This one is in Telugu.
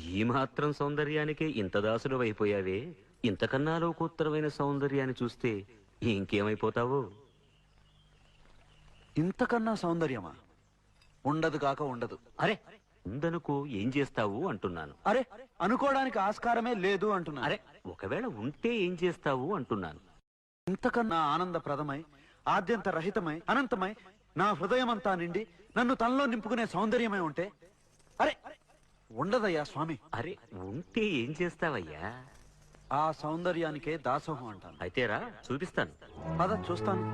ఈ మాత్రం సౌందర్యానికే ఇంత దాసుడు అయిపోయావే, ఇంతకన్నా లోకోత్తరమైన సౌందర్యాన్ని చూస్తే ఇంకేమైపోతావు? ఇంతకన్నా సౌందర్యమా? ఉండదు కాక ఉండదు. అరే ఉందనుకో, ఏం చేస్తావు అంటున్నాను. అరే అనుకోవడానికి ఆస్కారమే లేదు అంటున్నా. అరే ఒకవేళ ఉంటే ఏం చేస్తావు అంటున్నాను. ఇంతకన్నా ఆనందప్రదమై, ఆద్యంత రహితమై, అనంతమై, నా హృదయమంతా నిండి నన్ను తనలో నింపుకునే సౌందర్యమై ఉంటే అరే ఉండదయ్యా స్వామి. అరే ఉంటే ఏం చేస్తావయ్యా? ఆ సౌందర్యానికే దాసోహం అంటాను. అయితేరా చూపిస్తాను. పద చూస్తాను.